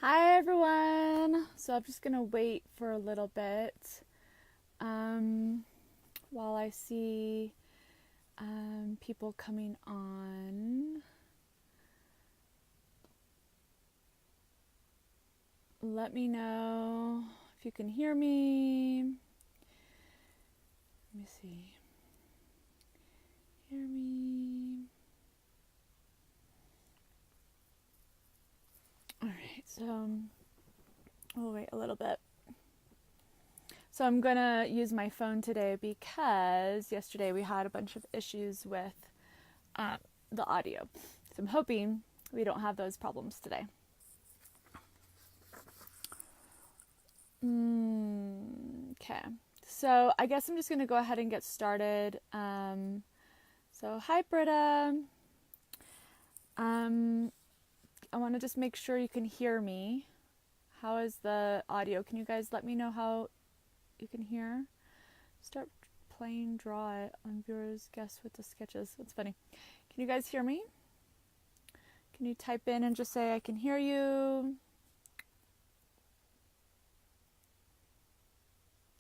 Hi everyone. So I'm just gonna wait for a little bit while I see people coming on. Let me know if you can hear me. Let me see. Hear me. All right. So we'll wait a little bit. So I'm going to use my phone today because yesterday we had a bunch of issues with the audio. So I'm hoping we don't have those problems today. Okay. So I guess I'm just going to go ahead and get started. So hi, Britta. I want to just make sure you can hear me. How is the audio? Can you guys let me know how you can hear? Start playing draw it on viewers guess with the sketches. That's funny. Can you guys hear me? Can you type in and just say I can hear you?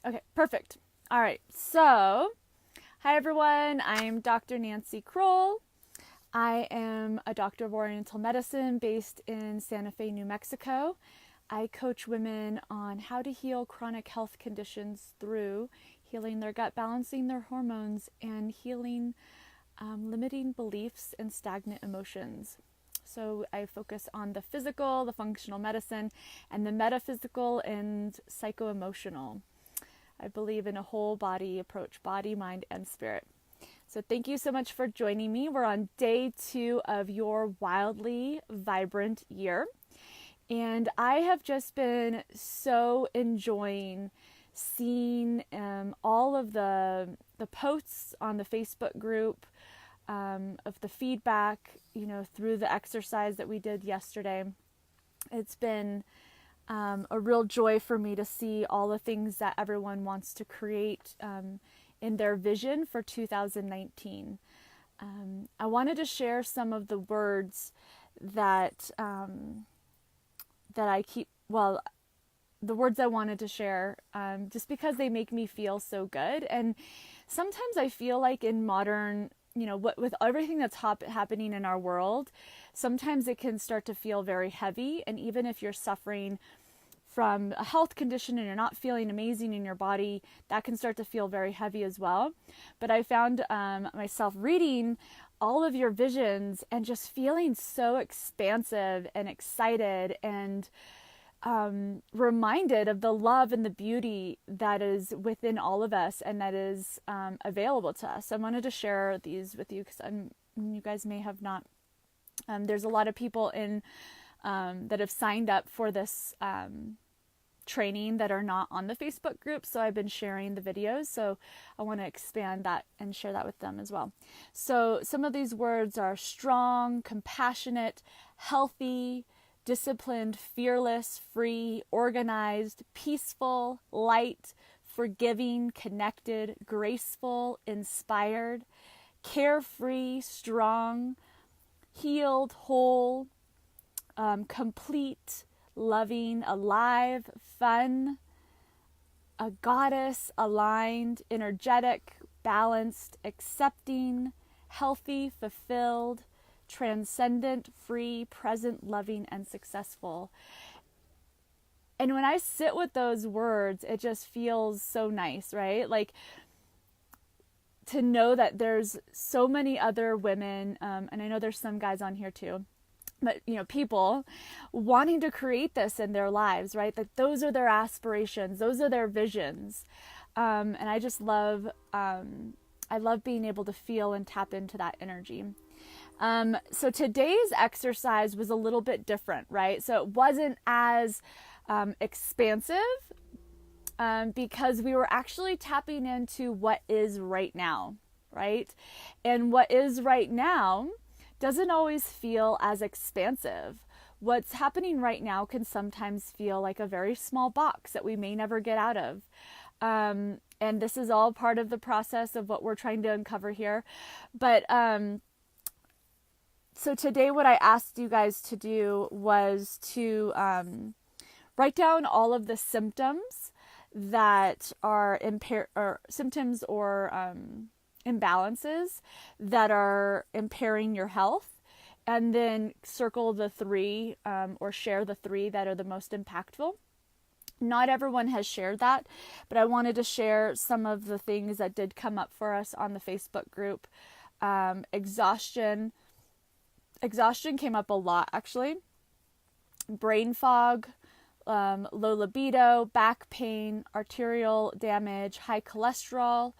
Okay, perfect. All right. So, hi everyone. I'm Dr. Nancy Kroll. I am a doctor of Oriental medicine based in Santa Fe, New Mexico. I coach women on how to heal chronic health conditions through healing their gut, balancing their hormones, and healing limiting beliefs and stagnant emotions. So I focus on the physical, the functional medicine, and the metaphysical and psycho-emotional. I believe in a whole body approach, body, mind, and spirit. So thank you so much for joining me. We're on day 2 of your wildly vibrant year. And I have just been so enjoying seeing all of the posts on the Facebook group, of the feedback, through the exercise that we did yesterday. It's been a real joy for me to see all the things that everyone wants to create in their vision for 2019. I wanted to share some of the words that the words I wanted to share, just because they make me feel so good. And sometimes I feel like in modern, with everything that's happening in our world, sometimes it can start to feel very heavy. And even if you're suffering from a health condition and you're not feeling amazing in your body, that can start to feel very heavy as well. But I found myself reading all of your visions and just feeling so expansive and excited and reminded of the love and the beauty that is within all of us and that is available to us. So I wanted to share these with you because you guys may have not. There's a lot of people in that have signed up for this training that are not on the Facebook group. So I've been sharing the videos. So I want to expand that and share that with them as well. So some of these words are strong, compassionate, healthy, disciplined, fearless, free, organized, peaceful, light, forgiving, connected, graceful, inspired, carefree, strong, healed, whole, complete, loving, alive, fun, a goddess, aligned, energetic, balanced, accepting, healthy, fulfilled, transcendent, free, present, loving, and successful. And when I sit with those words, it just feels so nice, right? Like to know that there's so many other women, and I know there's some guys on here too, but people wanting to create this in their lives, right? That those are their aspirations, those are their visions, and I just love being able to feel and tap into that energy. So today's exercise was a little bit different, right? So it wasn't as expansive because we were actually tapping into what is right now, right? And what is right now doesn't always feel as expansive. What's happening right now can sometimes feel like a very small box that we may never get out of. And this is all part of the process of what we're trying to uncover here. But So today what I asked you guys to do was to write down all of the symptoms that are symptoms or imbalances that are impairing your health, and then circle the three or share the three that are the most impactful. Not everyone has shared that, but I wanted to share some of the things that did come up for us on the Facebook group. Exhaustion came up a lot, actually. Brain fog, low libido, back pain, arterial damage, high cholesterol,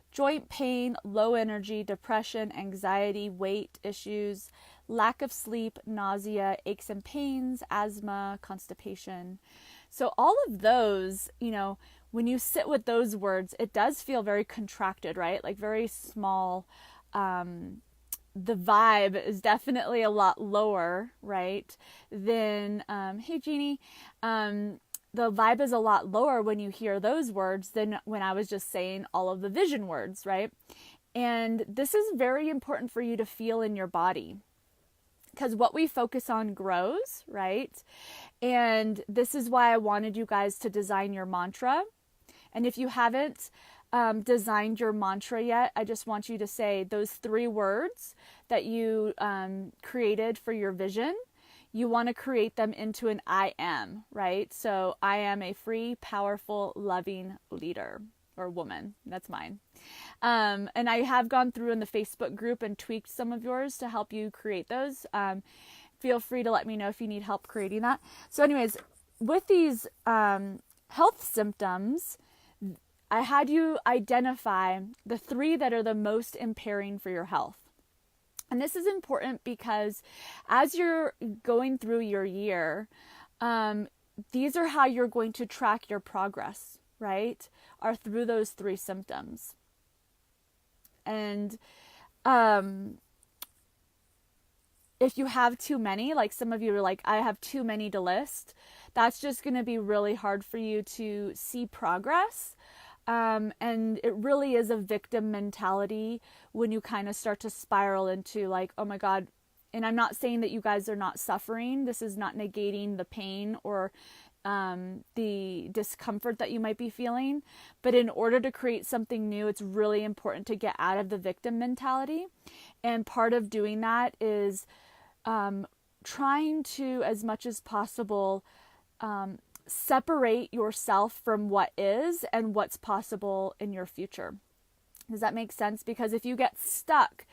joint pain, low energy, depression, anxiety, weight issues, lack of sleep, nausea, aches and pains, asthma, constipation. So all of those, when you sit with those words, it does feel very contracted, right? Like very small. The vibe is definitely a lot lower, right? Than, hey Jeannie, the vibe is a lot lower when you hear those words than when I was just saying all of the vision words, right? And this is very important for you to feel in your body, because what we focus on grows, right? And this is why I wanted you guys to design your mantra. And if you haven't designed your mantra yet, I just want you to say those 3 words that you created for your vision. You want to create them into an I am, right? So I am a free, powerful, loving leader or woman. That's mine. And I have gone through in the Facebook group and tweaked some of yours to help you create those. Feel free to let me know if you need help creating that. So anyways, with these health symptoms, I had you identify the 3 that are the most impairing for your health. And this is important because as you're going through your year, these are how you're going to track your progress, right? Are through those 3 symptoms. And if you have too many, like some of you are like, I have too many to list, that's just going to be really hard for you to see progress. And it really is a victim mentality when you kind of start to spiral into like, oh my God. And I'm not saying that you guys are not suffering. This is not negating the pain or the discomfort that you might be feeling. But in order to create something new, it's really important to get out of the victim mentality. And part of doing that is trying to, as much as possible, separate yourself from what is and what's possible in your future. Does that make sense? Because if you get stuck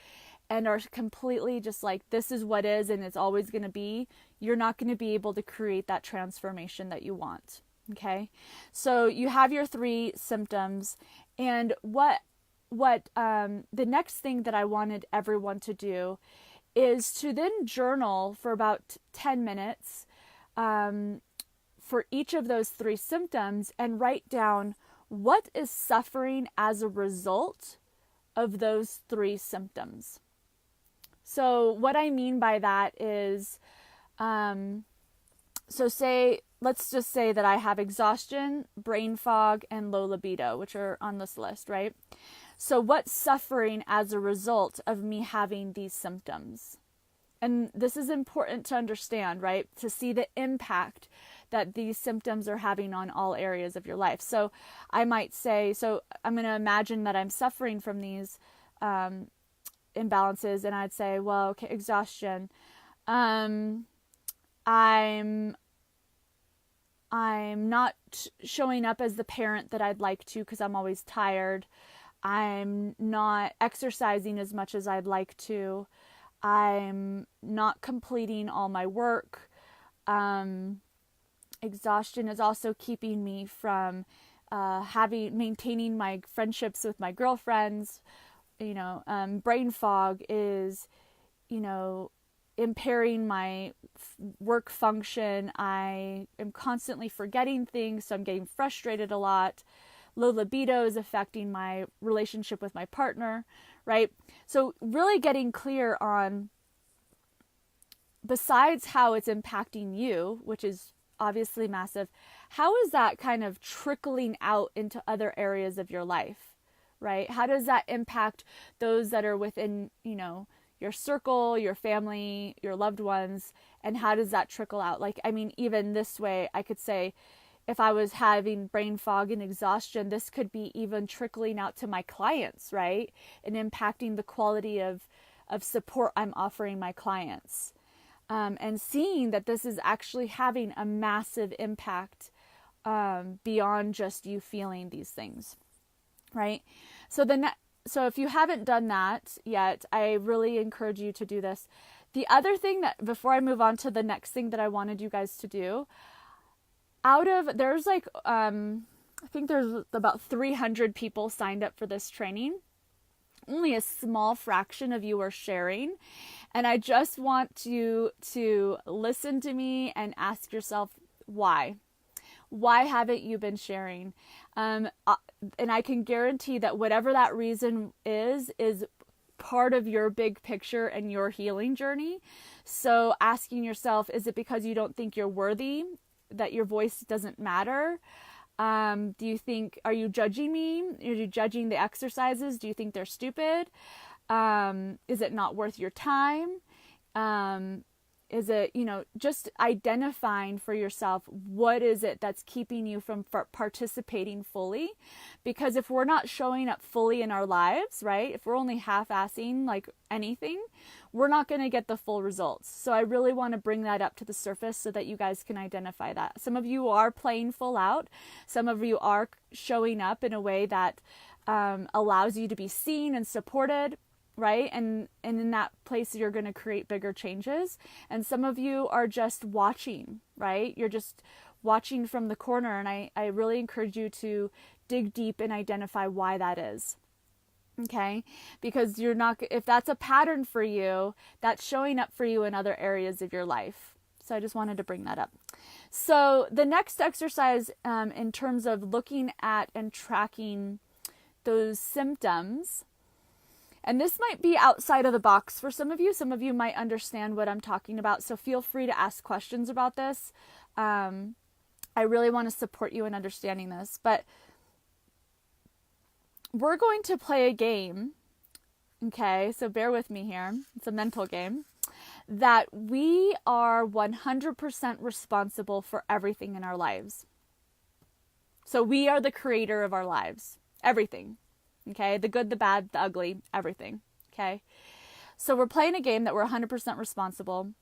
and are completely just like, this is what is and it's always going to be, you're not going to be able to create that transformation that you want. Okay. So you have your 3 symptoms, and what the next thing that I wanted everyone to do is to then journal for about 10 minutes, for each of those 3 symptoms, and write down what is suffering as a result of those 3 symptoms. So what I mean by that is, let's just say that I have exhaustion, brain fog, and low libido, which are on this list, right? So what's suffering as a result of me having these symptoms? And this is important to understand, right? To see the impact that these symptoms are having on all areas of your life. So I might say, so I'm going to imagine that I'm suffering from these imbalances, and I'd say, well, okay, exhaustion. I'm not showing up as the parent that I'd like to because I'm always tired. I'm not exercising as much as I'd like to. I'm not completing all my work. Exhaustion is also keeping me from maintaining my friendships with my girlfriends. Brain fog is, impairing my work function. I am constantly forgetting things, so I'm getting frustrated a lot. Low libido is affecting my relationship with my partner, right? So really getting clear on, besides how it's impacting you, which is obviously massive, how is that kind of trickling out into other areas of your life, right? How does that impact those that are within, your your circle, your family, your loved ones, and how does that trickle out? Like, I mean, even this way, I could say, if I was having brain fog and exhaustion, this could be even trickling out to my clients, right? And impacting the quality of support I'm offering my clients. And seeing that this is actually having a massive impact beyond just you feeling these things, right? So so if you haven't done that yet, I really encourage you to do this. The other thing that, before I move on to the next thing that I wanted you guys to do, there's like, I think there's about 300 people signed up for this training. Only a small fraction of you are sharing. And I just want you to listen to me and ask yourself why. Why haven't you been sharing? And I can guarantee that whatever that reason is part of your big picture and your healing journey. So asking yourself, is it because you don't think you're worthy, that your voice doesn't matter? Are you judging me? Are you judging the exercises? Do you think they're stupid? Is it not worth your time? Is it, just identifying for yourself, what is it that's keeping you from participating fully? Because if we're not showing up fully in our lives, right? If we're only half-assing like anything, we're not going to get the full results. So I really want to bring that up to the surface so that you guys can identify that. Some of you are playing full out. Some of you are showing up in a way that allows you to be seen and supported, right? And in that place, you're going to create bigger changes. And some of you are just watching, right? You're just watching from the corner. And I really encourage you to dig deep and identify why that is. Okay, because if that's a pattern for you, that's showing up for you in other areas of your life. So I just wanted to bring that up. So the next exercise, in terms of looking at and tracking those symptoms, and this might be outside of the box for some of you might understand what I'm talking about. So feel free to ask questions about this. I really want to support you in understanding this, but we're going to play a game, okay? So bear with me here. It's a mental game that we are 100% responsible for everything in our lives. So we are the creator of our lives, everything, okay? The good, the bad, the ugly, everything, okay? So we're playing a game that we're 100% responsible.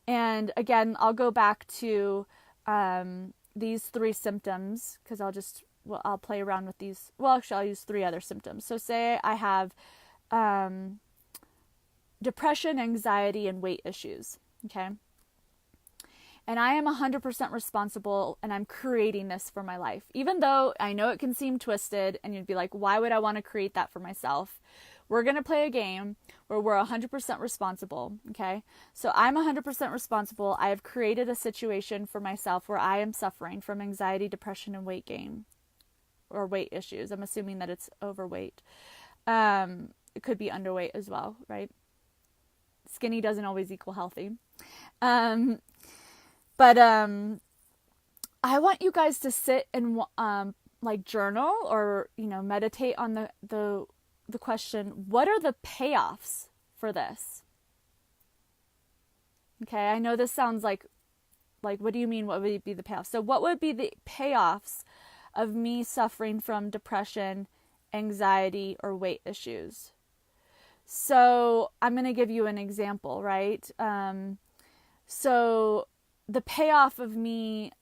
And again, I'll go back to these 3 symptoms because I'll play around with these. Well, actually, I'll use 3 other symptoms. So say I have depression, anxiety, and weight issues, okay? And I am 100% responsible, and I'm creating this for my life. Even though I know it can seem twisted, and you'd be like, why would I want to create that for myself? We're going to play a game where we're 100% responsible, okay? So I'm 100% responsible. I have created a situation for myself where I am suffering from anxiety, depression, and weight gain. Or weight issues. I'm assuming that it's overweight. It could be underweight as well, right? Skinny doesn't always equal healthy. But I want you guys to sit and journal or meditate on the question, what are the payoffs for this? Okay, I know this sounds like what do you mean, what would be the payoffs? So what would be the payoffs of me suffering from depression, anxiety, or weight issues? So I'm going to give you an example, right? So the payoff of me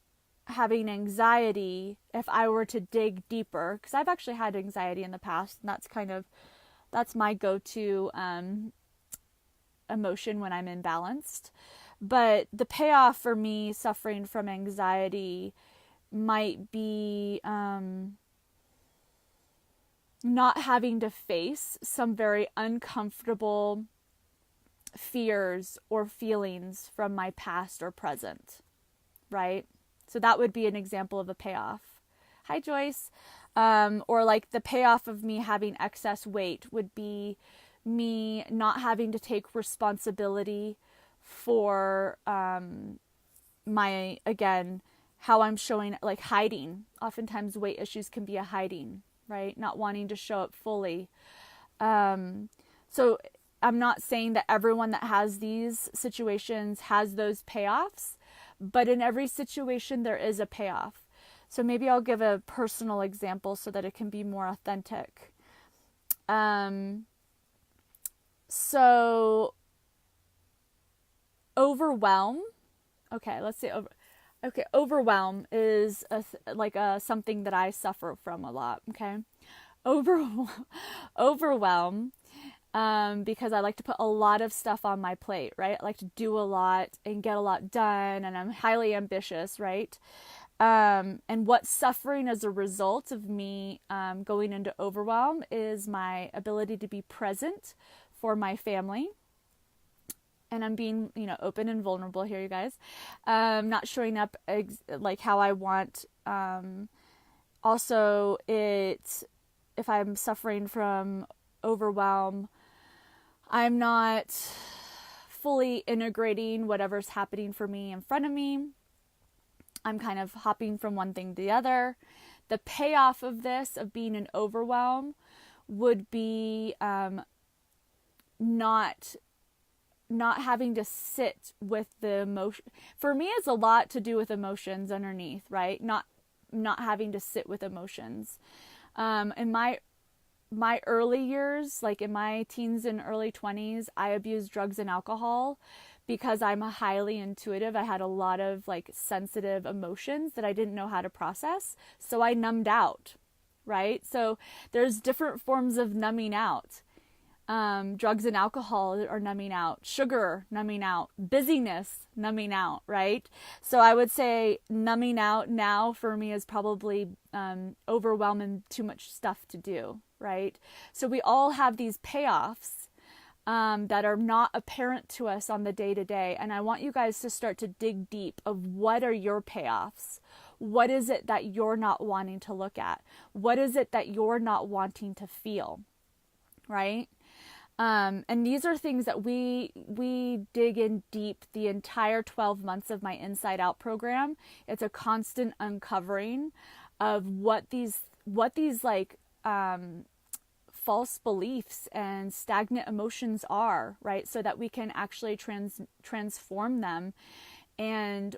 having anxiety, if I were to dig deeper, because I've actually had anxiety in the past, and that's my go-to emotion when I'm imbalanced. But the payoff for me suffering from anxiety might be not having to face some very uncomfortable fears or feelings from my past or present, right? So that would be an example of a payoff. Hi, Joyce. Or like the payoff of me having excess weight would be me not having to take responsibility for how I'm showing, like hiding. Oftentimes weight issues can be a hiding, right? Not wanting to show up fully. So I'm not saying that everyone that has these situations has those payoffs, but in every situation there is a payoff. So maybe I'll give a personal example so that it can be more authentic. So overwhelm. Okay, let's say overwhelm is something that I suffer from a lot. Okay, overwhelm. Because I like to put a lot of stuff on my plate, right? I like to do a lot and get a lot done, and I'm highly ambitious, right? And what's suffering as a result of me going into overwhelm is my ability to be present for my family. And I'm being, open and vulnerable here, you guys. Not showing up like how I want. Also, if I'm suffering from overwhelm, I'm not fully integrating whatever's happening for me in front of me. I'm kind of hopping from one thing to the other. The payoff of this, of being in overwhelm, would be not having to sit with the emotion. For me, it's a lot to do with emotions underneath, right? Not having to sit with emotions. In my early years, like in my teens and early 20s, I abused drugs and alcohol because I'm highly intuitive. I had a lot of sensitive emotions that I didn't know how to process. So I numbed out, right? So there's different forms of numbing out. Drugs and alcohol are numbing out, sugar, numbing out, busyness, numbing out, right? So I would say numbing out now for me is probably overwhelming, too much stuff to do, right? So we all have these payoffs that are not apparent to us on the day-to-day. And I want you guys to start to dig deep of what are your payoffs? What is it that you're not wanting to look at? What is it that you're not wanting to feel, right? And these are things that we dig in deep the entire 12 months of my Inside Out program. It's a constant uncovering of what these false beliefs and stagnant emotions are, right? So that we can actually transform them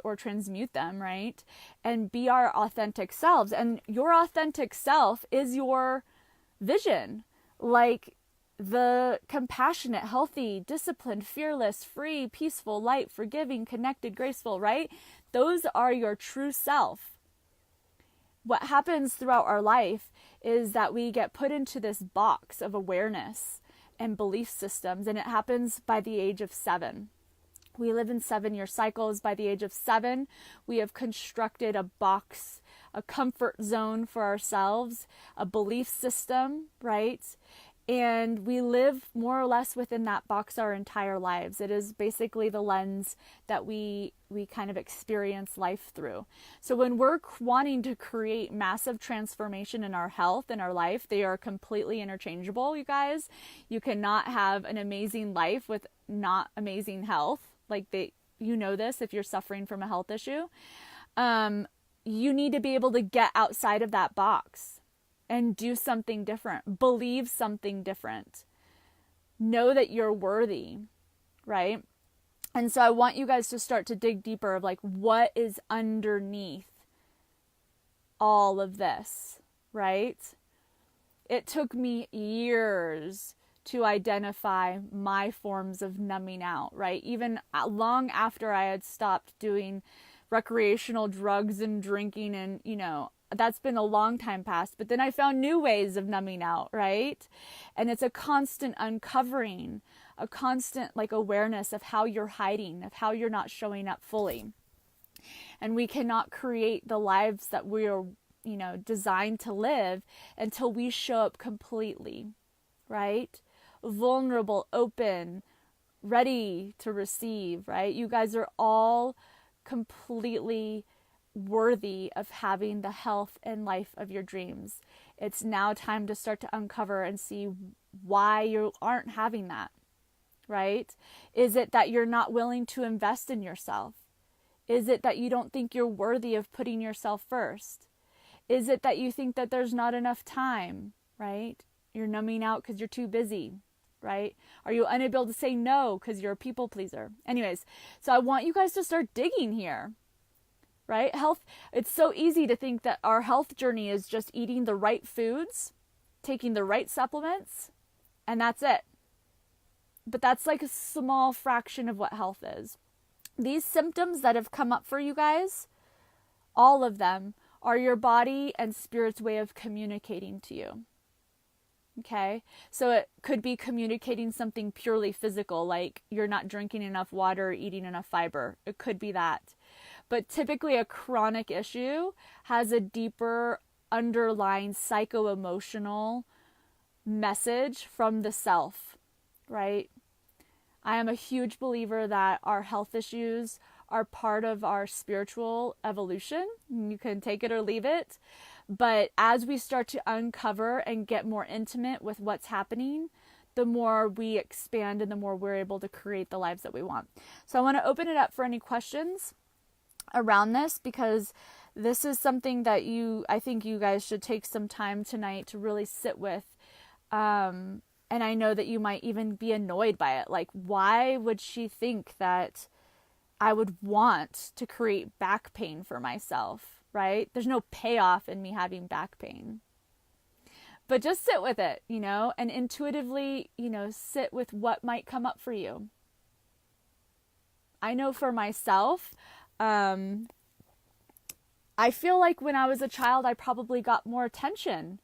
or transmute them, right? And be our authentic selves. And your authentic self is your vision. The compassionate, healthy, disciplined, fearless, free, peaceful, light, forgiving, connected, graceful, right? Those are your true self. What happens throughout our life is that we get put into this box of awareness and belief systems, and it happens by the age of 7. We live in 7-year cycles. By the age of 7, we have constructed a box, a comfort zone for ourselves, a belief system, right? And we live more or less within that box our entire lives. It is basically the lens that we kind of experience life through. So when we're wanting to create massive transformation in our health and our life, they are completely interchangeable, you guys. You cannot have an amazing life with not amazing health. This if you're suffering from a health issue. You need to be able to get outside of that box and do something different, believe something different, know that you're worthy, right? And so I want you guys to start to dig deeper of what is underneath all of this, right? It took me years to identify my forms of numbing out, right? Even long after I had stopped doing recreational drugs and drinking and, that's been a long time past, but then I found new ways of numbing out, right? And it's a constant uncovering, a constant awareness of how you're hiding, of how you're not showing up fully. And we cannot create the lives that we are, designed to live until we show up completely, right? Vulnerable, open, ready to receive, right? You guys are all completely worthy of having the health and life of your dreams. It's now time to start to uncover and see why you aren't having that, right? Is it that you're not willing to invest in yourself? Is it that you don't think you're worthy of putting yourself first? Is it that you think that there's not enough time, right? You're numbing out because you're too busy, right? Are you unable to say no because you're a people pleaser? Anyways, so I want you guys to start digging here, right? Health, it's so easy to think that our health journey is just eating the right foods, taking the right supplements, and that's it. But that's like a small fraction of what health is. These symptoms that have come up for you guys, all of them are your body and spirit's way of communicating to you. Okay? So it could be communicating something purely physical, like you're not drinking enough water or eating enough fiber. It could be that. But typically a chronic issue has a deeper underlying psycho-emotional message from the self, right? I am a huge believer that our health issues are part of our spiritual evolution. You can take it or leave it. But as we start to uncover and get more intimate with what's happening, the more we expand and the more we're able to create the lives that we want. So I want to open it up for any questions around this, because this is something that I think you guys should take some time tonight to really sit with. And I know that you might even be annoyed by it. Like, why would she think that I would want to create back pain for myself, right? There's no payoff in me having back pain. But just sit with it, and intuitively, sit with what might come up for you. I know for myself, I feel like when I was a child, I probably got more attention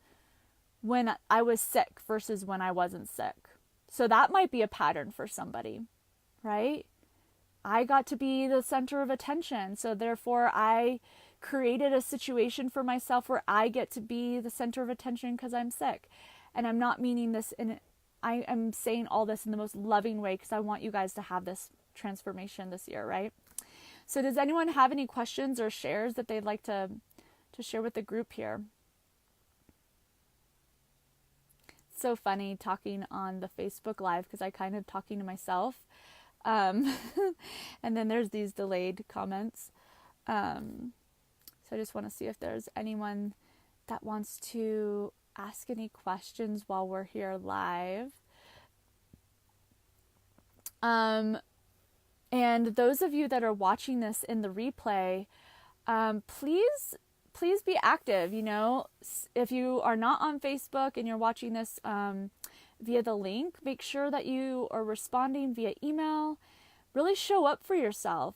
when I was sick versus when I wasn't sick. So that might be a pattern for somebody, right? I got to be the center of attention. So therefore I created a situation for myself where I get to be the center of attention because I'm sick. And I'm not meaning this I am saying all this in the most loving way because I want you guys to have this transformation this year, right? So does anyone have any questions or shares that they'd like to share with the group here? So funny talking on the Facebook Live because I kind of talking to myself. And then there's these delayed comments. So I just want to see if there's anyone that wants to ask any questions while we're here live. And those of you that are watching this in the replay, please be active. If you are not on Facebook and you're watching this via the link, make sure that you are responding via email. Really show up for yourself.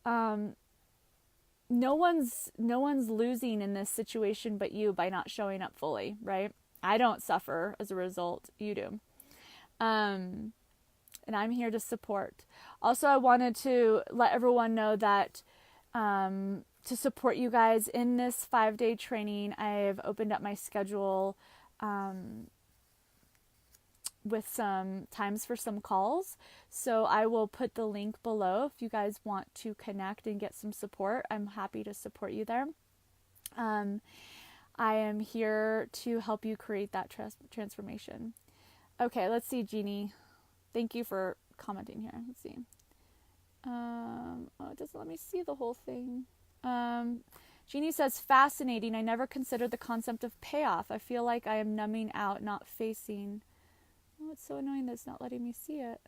No one's losing in this situation but you by not showing up fully, right? I don't suffer as a result. You do. And I'm here to support. Also, I wanted to let everyone know that to support you guys in this 5-day training, I've opened up my schedule with some times for some calls. So I will put the link below if you guys want to connect and get some support. I'm happy to support you there. I am here to help you create that transformation. Okay, let's see, Jeannie. Thank you for commenting here. Let's see. It doesn't let me see the whole thing. Jeannie says, fascinating. I never considered the concept of payoff. I feel like I am numbing out, not facing. Oh, it's so annoying that it's not letting me see it.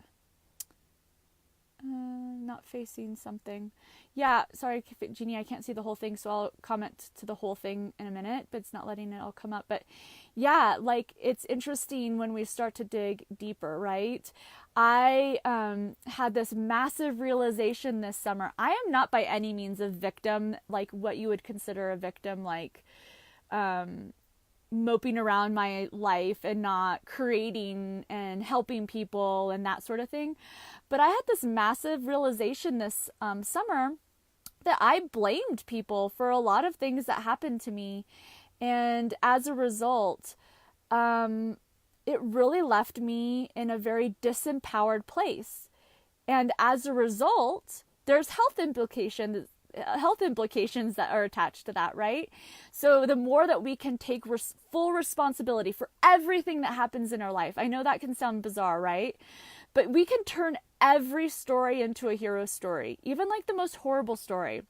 Not facing something. Yeah, sorry, Jeannie, I can't see the whole thing, so I'll comment to the whole thing in a minute, but it's not letting it all come up. But yeah, like, it's interesting when we start to dig deeper, right? I had this massive realization this summer. I am not by any means a victim, like what you would consider a victim, like moping around my life and not creating and helping people and that sort of thing. But I had this massive realization this summer that I blamed people for a lot of things that happened to me. And as a result, it really left me in a very disempowered place. And as a result, there's health implications that are attached to that, right? So the more that we can take full responsibility for everything that happens in our life, I know that can sound bizarre, right? But we can turn every story into a hero story, even like the most horrible story.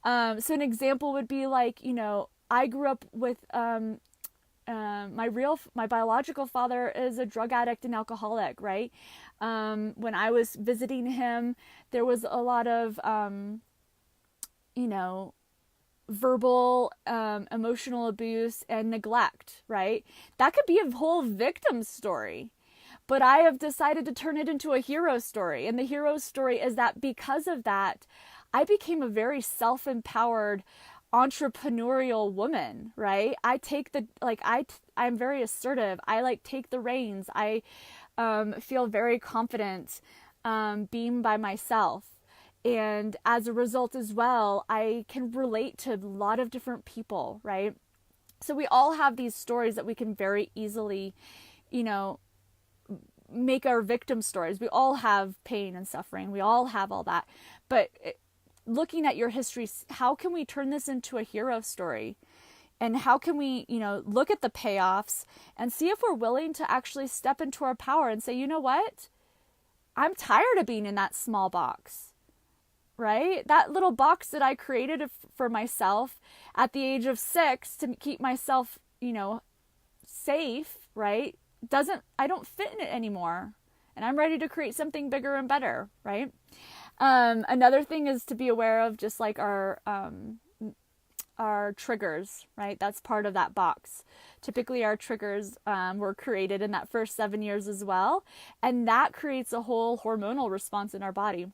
So an example would be like, I grew up with my biological father is a drug addict and alcoholic, right? When I was visiting him, there was a lot of, you know, verbal, emotional abuse and neglect, right? That could be a whole victim story. But I have decided to turn it into a hero story. And the hero story is that because of that, I became a very self-empowered entrepreneurial woman, right? I take the, I'm very assertive. I take the reins. I feel very confident being by myself. And as a result as well, I can relate to a lot of different people, right? So we all have these stories that we can very easily, make our victim stories. We all have pain and suffering. We all have all that. But looking at your history, how can we turn this into a hero story? And how can we, look at the payoffs and see if we're willing to actually step into our power and say, you know what? I'm tired of being in that small box, right? That little box that I created for myself at the age of 6 to keep myself, safe, right? I don't fit in it anymore. And I'm ready to create something bigger and better, right? Another thing is to be aware of just our triggers, right? That's part of that box. Typically our triggers were created in that first 7 years as well. And that creates a whole hormonal response in our body.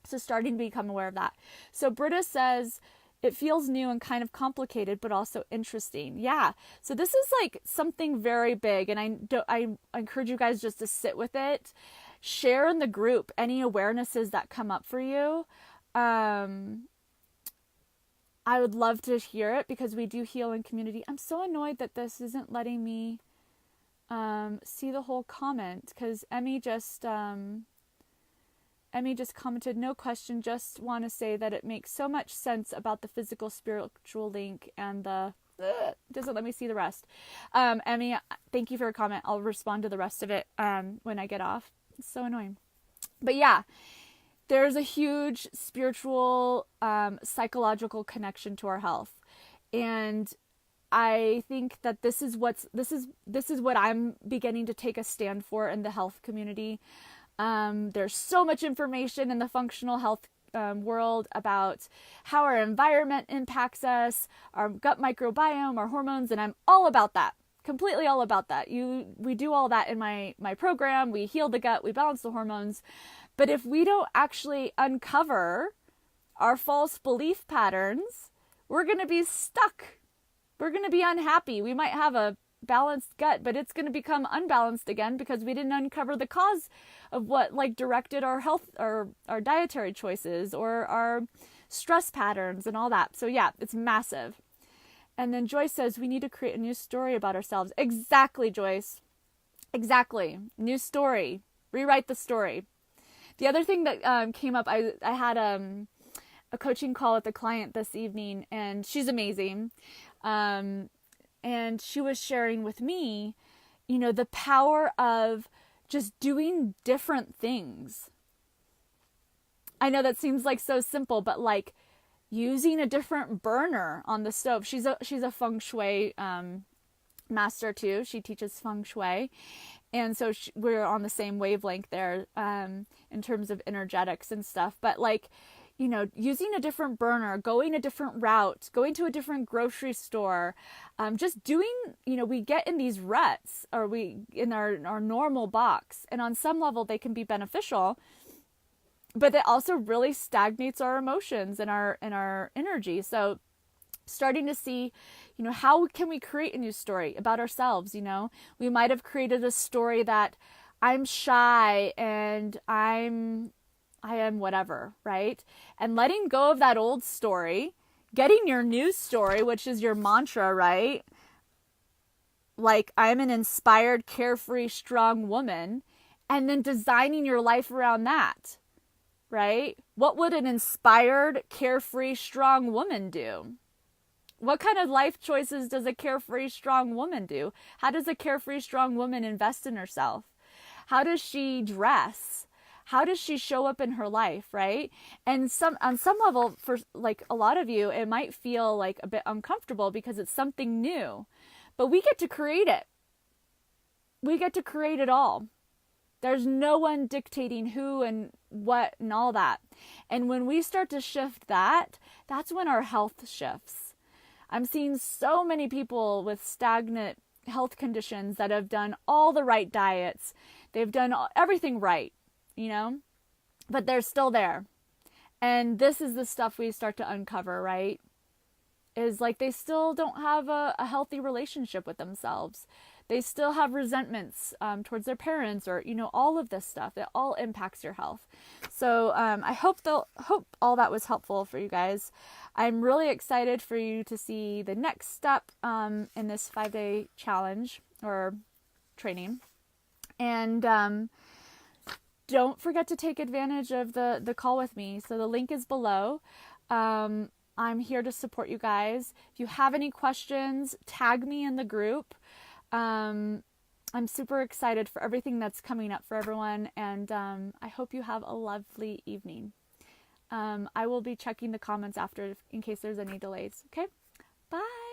So starting to become aware of that. So Britta says, it feels new and kind of complicated, but also interesting. Yeah. So this is something very big. And I encourage you guys just to sit with it. Share in the group any awarenesses that come up for you. I would love to hear it because we do heal in community. I'm so annoyed that this isn't letting me see the whole comment because Emmy just commented, no question, just want to say that it makes so much sense about the physical spiritual link and doesn't let me see the rest. Emmy, thank you for your comment. I'll respond to the rest of it when I get off. It's so annoying. But yeah, there's a huge spiritual, psychological connection to our health. And I think that this is what I'm beginning to take a stand for in the health community. There's so much information in the functional health world about how our environment impacts us, our gut microbiome, our hormones, and I'm all about that. Completely all about that. We do all that in my program. We heal the gut, we balance the hormones. But if we don't actually uncover our false belief patterns, we're going to be stuck. We're going to be unhappy. We might have a balanced gut, but it's going to become unbalanced again because we didn't uncover the cause of what directed our health or our dietary choices or our stress patterns and all that. So yeah, it's massive. And then Joyce says, we need to create a new story about ourselves. Exactly, Joyce. Exactly. New story. Rewrite the story. The other thing that came up, I had a coaching call with a client this evening, and she's amazing. And she was sharing with me, the power of just doing different things. I know that seems so simple, but using a different burner on the stove. She's a feng shui master too. She teaches feng shui. And so we're on the same wavelength there in terms of energetics and stuff. But using a different burner, going a different route, going to a different grocery store, just doing, we get in these ruts or we in our normal box. And on some level they can be beneficial, but it also really stagnates our emotions and our energy. So starting to see, how can we create a new story about ourselves? We might have created a story that I'm shy and I am whatever, right? And letting go of that old story, getting your new story, which is your mantra, right? I'm an inspired, carefree, strong woman, and then designing your life around that, right? What would an inspired, carefree, strong woman do? What kind of life choices does a carefree, strong woman do? How does a carefree, strong woman invest in herself? How does she dress? How does she show up in her life, right? And on some level, for a lot of you, it might feel a bit uncomfortable because it's something new. but we get to create it. We get to create it all. There's no one dictating who and what and all that. And when we start to shift that, that's when our health shifts. I'm seeing so many people with stagnant health conditions that have done all the right diets. They've done everything right, but they're still there. And this is the stuff we start to uncover, right? Is like they still don't have a healthy relationship with themselves. They still have resentments towards their parents, or all of this stuff. It all impacts your health. So I hope all that was helpful for you guys. I'm really excited for you to see the next step in this 5-day challenge or training, and don't forget to take advantage of the call with me. So the link is below. I'm here to support you guys. If you have any questions, tag me in the group. I'm super excited for everything that's coming up for everyone, and I hope you have a lovely evening. I will be checking the comments after in case there's any delays. Okay? Bye!